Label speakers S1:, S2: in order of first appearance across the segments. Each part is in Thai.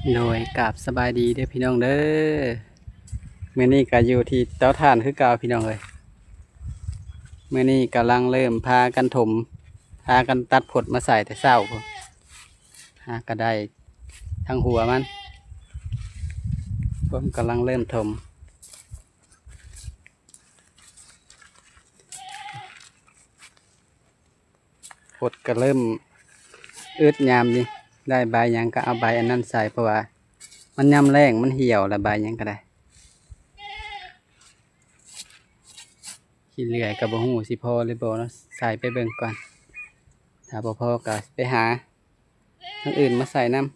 S1: โดยกับสบายดีเด้อพี่น้องเด้อมื้อนี้ก็อยู่ที่เตาถ่านคือเก่าพี่น้องเอ้ยมื้อนี้กำลังเริ่มพากันถมพากันตัดผดมาใส่แต่เช้าพุ่นหาก็ได้ทั้งหัวมันผมกำลังเริ่มถมผดก็เริ่มอึดยามนี่ได้ใบหยังก็เอาใบอันนั้นใส่เพราะว่ามันยามแรงมันเหี่ยวแล้วใบหยังก็ได้ขี้เลื่อยก็บ่ฮู้สิพอหรือบ่เนาะใส่ไปเบิ่งก่อนถ้าบ่พอก็ไปหาทางอื่นมาใส่น้ำ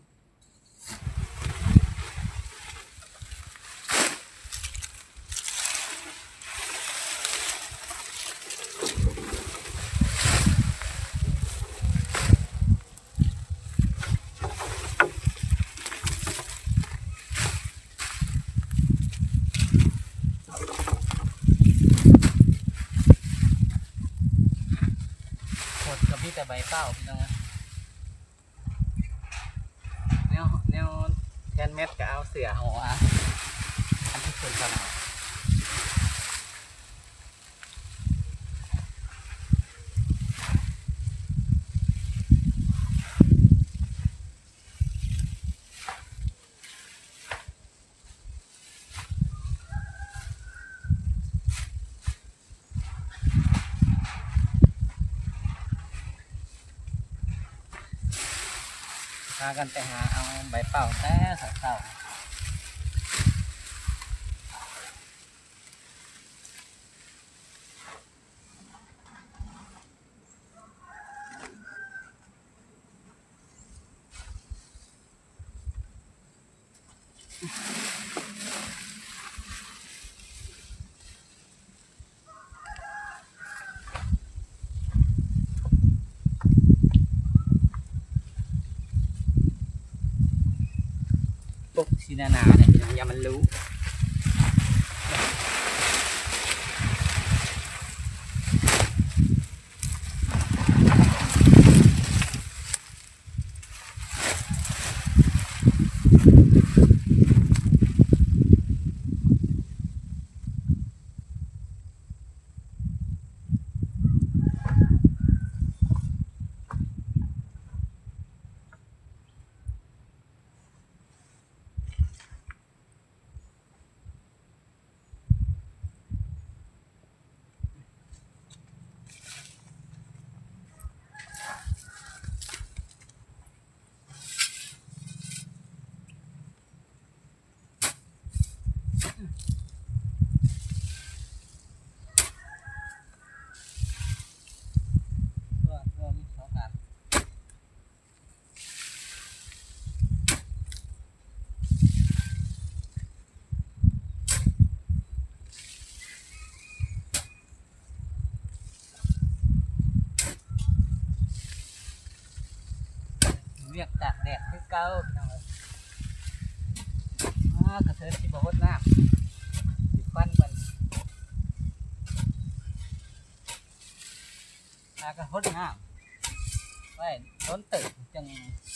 S1: ผดก็มีแต่ใบเป้าพี่น้องแนวแทนเม็ดก็เอาเสือห่ออันที่คนขนาดพากันไปหาเอาใบเป้าแต่เสาๆปุ๊กสีหนาๆเนี่ยอย่ามันรู้ก็มีสองอันเรียกตากแดดคือเก่าพี่น้องกระเทินที่บ่ฮดน้ำสิฟันมันก็ฮดน้ำไว้ต้นตึกจัง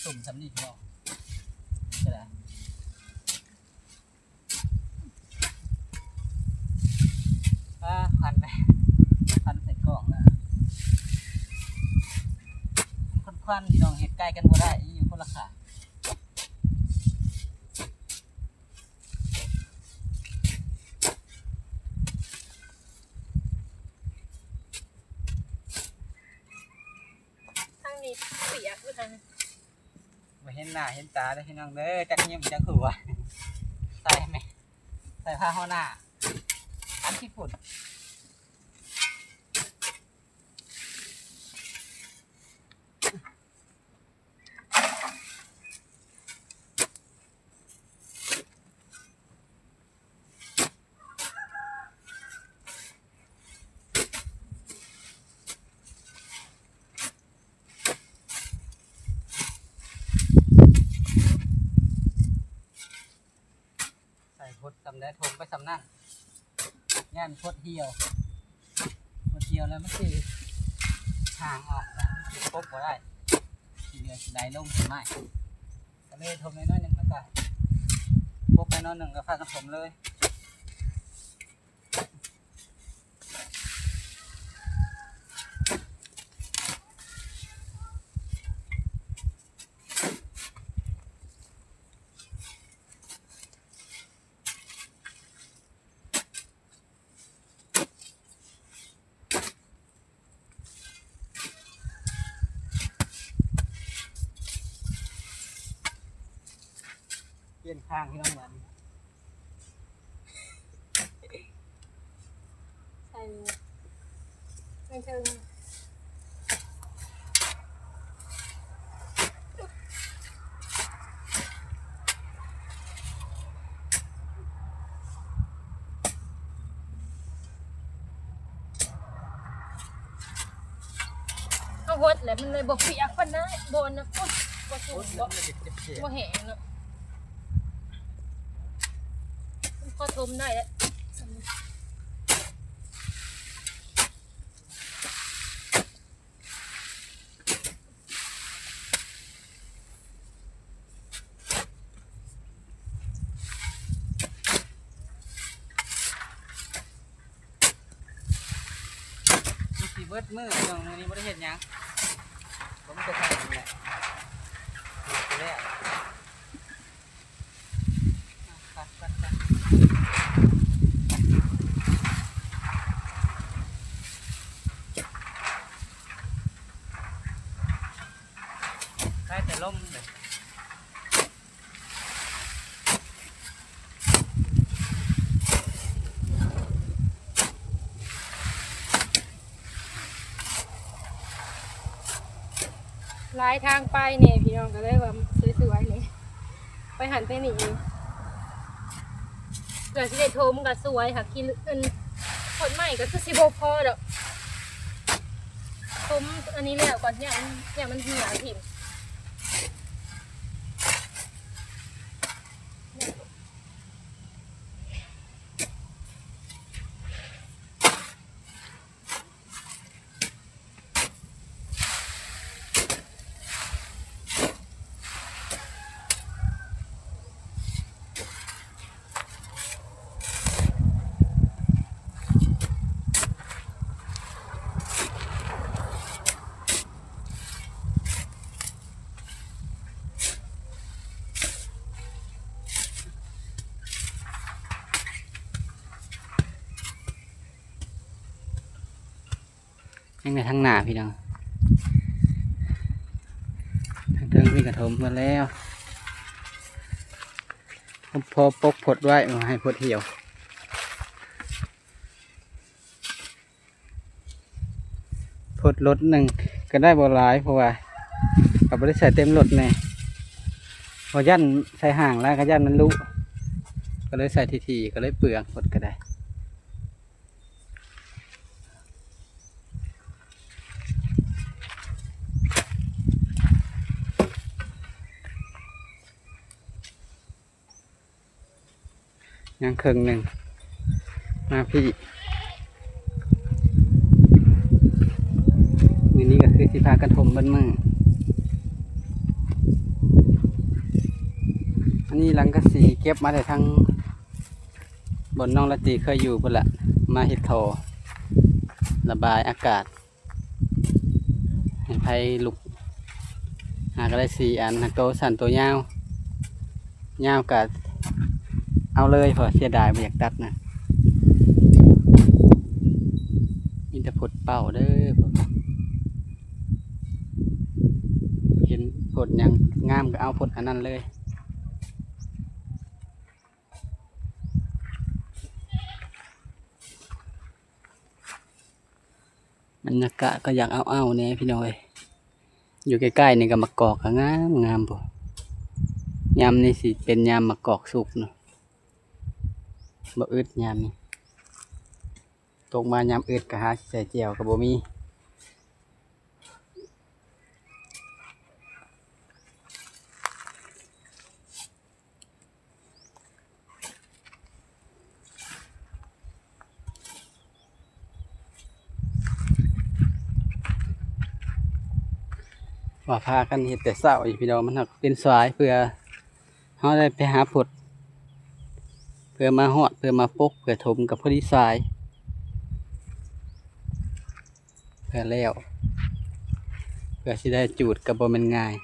S1: สุ่มสำนีพี่น้องก็ได้พันไปพันใส่กล่องแล้วคนควันพี่น้องเห็ดใกล้กันบ่ได้อยู่คนละขา
S2: ทางนี้เปียกด้วยทางนี้
S1: บ่เห็นหน้าเห็นตาได้พี่น้องเด้อจักยิ้มจักหัวใส่ไหมใส่ผ้าห่อหน้าอันที่ฝุ่นใส่พดสำได้ทมไปสำนั่งงานพดเหี่ยวแล้วมันสิห่างออกแล้วมันสิปบบ่ได้ทีเดียวสิได้ลงสิไม้ก็เลยทมน้อยๆหนึง ก็พกไปนอนหนึ่งก็พากันผมเลยเปลี่ยนข้างพี่น้องเหมือน
S2: ใส่ไม่ถึงเอาหดแหละมันเลยบ่เปียกปานนั้นบนนะปุ๊บบ่สู
S1: โอ้
S2: ง
S1: ย
S2: บ่
S1: มันเจ็บๆ
S2: บ่แห้งเนาะมันพอทมได้แล้ว
S1: มีสีเบิดมือเรื่องนี้ไม่ได้เห็นยังผมจะใส่นี่แหละแรกใช่แต่ล่มเลย
S2: ลายทางไปเนี่ยพี่น้องก็เลยว่าสวยๆเลยไปหันไปหนีเกิดสิได้โทมก็สวยค่ะกินคนใหม่ก็คือสิบพอดอกทมอันนี้แล้วก่อนเนี่ยมันเหี่ยวถิ่ม
S1: ยังไงทั้งหน้าพี่น้องทั้งเทิงพี่กระทมมาแล้วพอปกผดไว้มาให้ผดเหี่ยวผดรถหนึ่งก็ได้บ่หลายเพราะว่ากับบริษัทเต็มรถแน่พอยันใส่ห่างแล้วก็ยันมันลุก็เลยใส่ทีๆก็เลยเปลืองผดก็ได้ยังครึ่งหนึ่งมาพี่มือนี้ก็คือสิพากันถมเบิ้ลมืออันนี้หลังกะสีเก็บมาแต่ทั้งบนน้องละตีเคยอยู่พุ่นละมาเห็ดโถระบายอากาศให้ไฟลุกหาก็ได้4 อันหักโตสั่นตัวยาวยาวกัเอาเลยเพราะเสียดายไม่อยากตัดนะมีแต่ผดเป่าเด้อเห็นผดยังงามก็เอาผดอันนั้นเลยบรรยากาศก็อยากเอาเนี่ยพี่น้อยอยู่ใกล้ๆนี่ก็มะกอกก็งามงามบ่ยำนี่สิเป็นยำมะกอกสุกเนาะบ่อึดยำนี่ตกมายำอึดก็หาใส่เจียวก็บ่มีว่าพากันเฮ็ดแต่เช้าอีพี่น้องมันหักเป็นสายเพื่อ เขาได้ไปหาผดเพื่อมาหอดเพื่อมาปกเพื่อถมกับพอดีทรายเพื่อแล้วเพื่อที่ได้จูดกับบ่แมันง่าย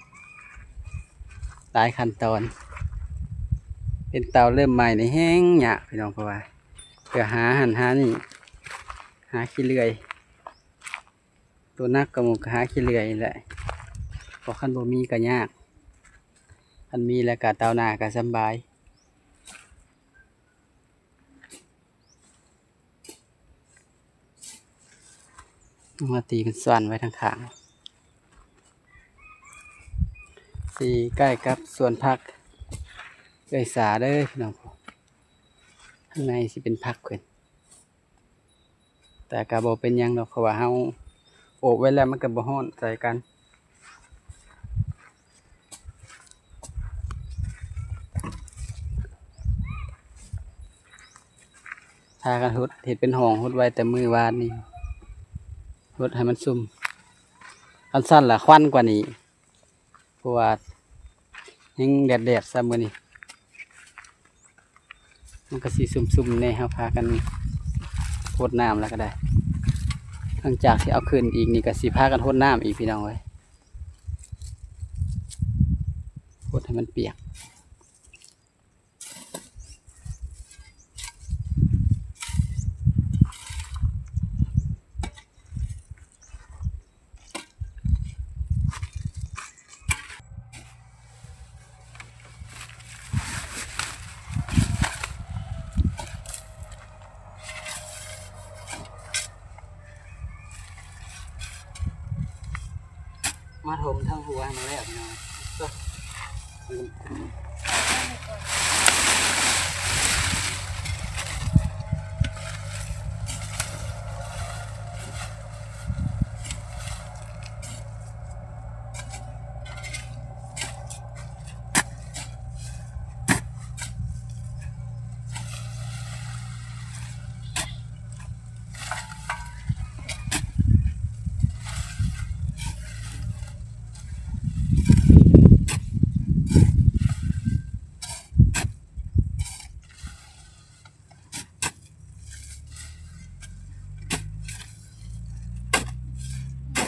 S1: หลายขั้นตอน เป็นเตาเริ่มใหม่ในแห้งหยาพี่น้องเพราะว่าเพื่อหาหันหานี่หาขี้เลื่อยตัวนักกระมุกหาขี้เลื่อยนี่แหละพอขั้นบ่มีก็ยากคันมีแล้วก็เตาหน้าก็สำบายมาตีเป็นส่วนไว้ทางข้างสีใกล้กับส่วนพักเอ้ยสาเด้อพี่น้องข้างในสิเป็นพักเพิ่นแต่กะบ่เป็นหยังดอกเพราะว่าเฮาโอบไว้แล้วมันก็บ่ร้อนใส่กันทากันหุดเฮ็ดเป็นห้องหุดไว้แต่มื้อวานนี่หุดให้มันซุ่มคันสั้นล่ะควันกว่านี้เพราะว่ายังแดดๆซะมื้อนี้มันก็สิซุ่มๆแน่เฮาพากันโพดน้ำแล้วก็ได้หลังจากที่เอาขึ้นอีกนี่ก็สิพากันโพดน้ำอีกพี่น้องเอ้ยโพดให้มันเปียกมาถมทั้งหัวให้มันแล้วพี่น้อง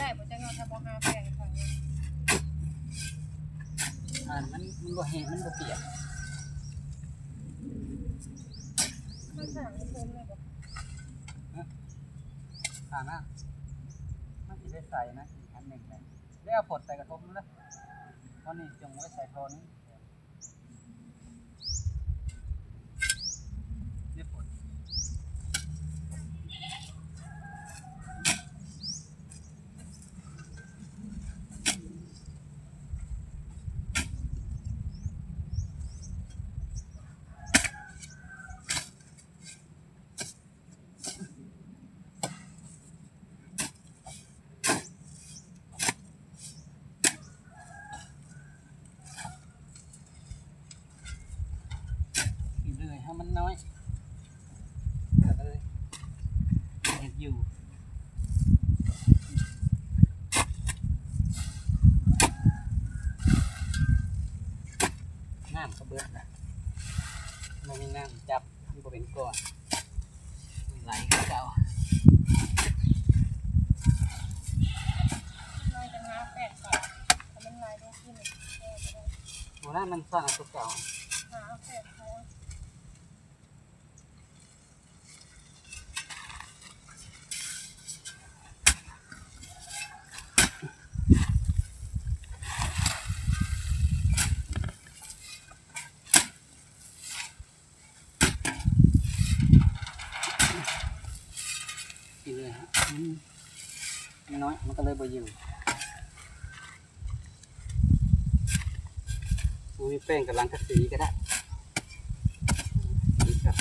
S2: ได้บ่จังเนาะถ้าบ่หาแป้งของเนี่ย
S1: มันบ่แห้งมันบ่เปียก
S2: มันสั่งให้เพิ่มเลยบ่
S1: ผ่านนะมันสิได้ใส่นะอีกอันหนึ่งเลยได้เอาผดใส่กระทงแล้วตอนนี้จงไว้ใส่โทนนี้เนี่ยผดเลยให้มันน้อยเลยเห็ดอยู่น้ำก็เบิดนะมันมีน้ำจับมันก็เป็นก้อนไหลเข้าเก่า
S2: ลายจังหาแป้งก่อนถ้ามันลายได้ขึ้นเนี่ยแก้ก็ได้
S1: หัวหน้ามันสั้นตัวเก่า
S2: หาเอาแป้งเขา
S1: กินเลยฮะมันน้อยมันก็เลยบ่อยู่มีแป้งกับลังกะสีก็ได้นี่ครับ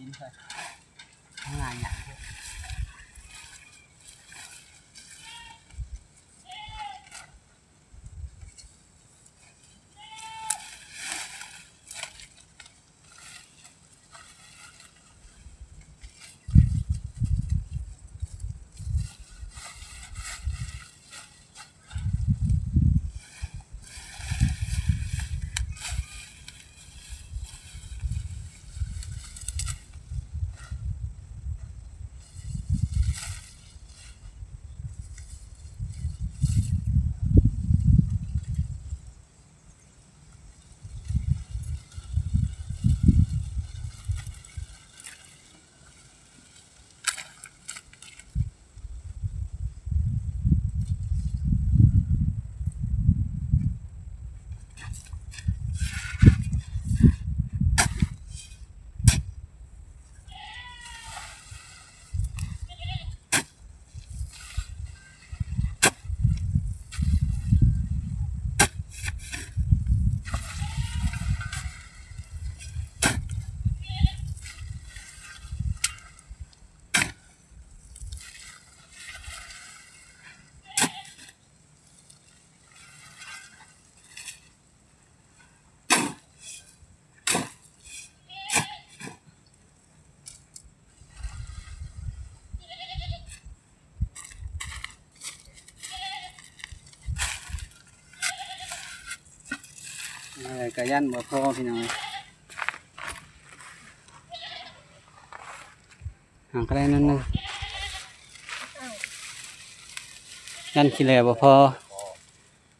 S1: นใส่ง่ายอย่างกระยันบ่พอพี่น้องหางก็ได้นั่นนึงยันขี้เหร่บ่พอ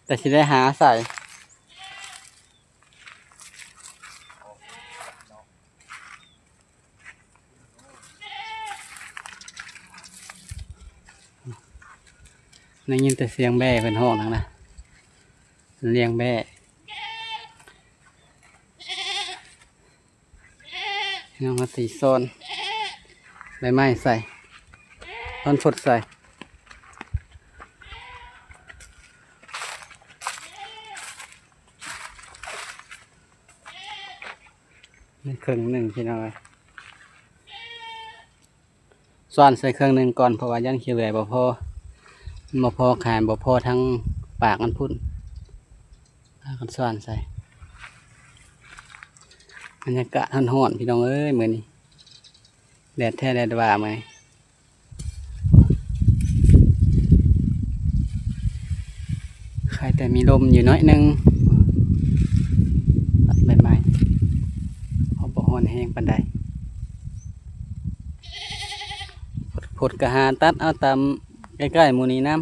S1: แต่สิได้หาใส่ได้ยินแต่เสียงแบ่เป็นห้องนั่นนะเลี้ยงแบ่ยังมาตีโซนใบไม้ใส่ต้นฝดใส่นี่เครื่องหนึ่งพี่น้องซ้อนใส่เครื่องหนึ่งก่อนเพราะว่ายันขี้เหร่บ่พอบ่พอขายบ่พอทั้งปากมันพุ่นกันซ้อนใส่บรรยากาศร้อนๆพี่น้องเอ้ยมื้อนี้แดดแท้แดดว่าไหมใครแต่มีลมอยู่น้อยนึงตัดใบไม้เพราะบ่ร้อนแห้งปานใดผดกระหาตัดเอาตามใกล้ๆหมู่นี้น้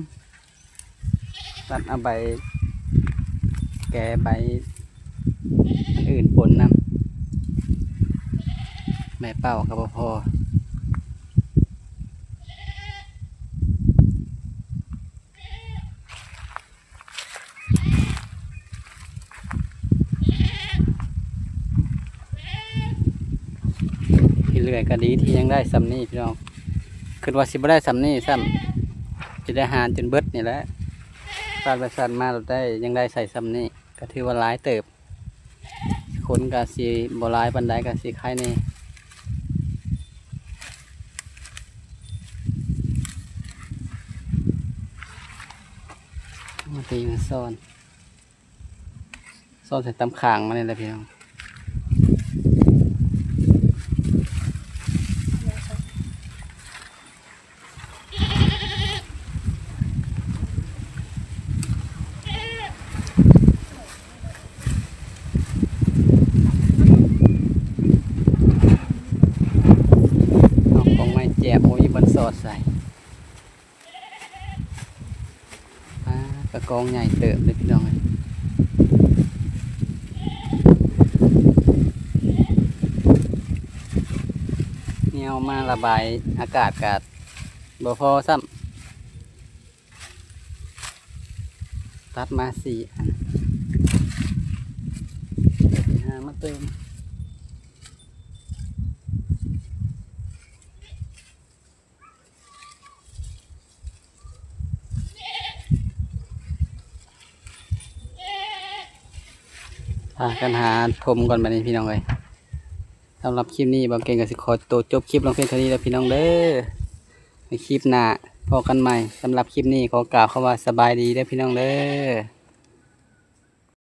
S1: ำตัดเอาใบแก่ใบอื่นปนน้ำใบเป้ากับพอที่เลื่อยก็ดีที่ยังได้ซ้ำนี่พี่น้องคิดว่าสิบ่ได้ซ้ำนี่ซ้ำจะได้หาจนเบิดนี่แหละตัดไปสั่นมาเราได้ยังได้ใส่ซ้ำนี่ก็ถือว่าหลายเติบคนกะสีบ่หลายปานใดกะสีไข่นี่มาตีมาซ่อนใส่ตำขางมาเนี่ยแหละพี่น้องแจกโอ้ยบนสอดใส่กระกองใหญ่เติบเลยพี่น้องเนี่ยเอามาระบายอากาศบ่พอซ้ำตัดมา4 อันหามาเติมพากันหาทมก่อนบัดนี้พี่น้องเลย สำหรับคลิปนี้บางเก่งก็สิขอตัวจบคลิปลงเพียงเท่านี้แล้วพี่น้องเด้อในคลิปหน้าพอกันใหม่สำหรับคลิปนี้ขอกล่าวคำว่าสบายดีเด้อพี่น้องเด้อ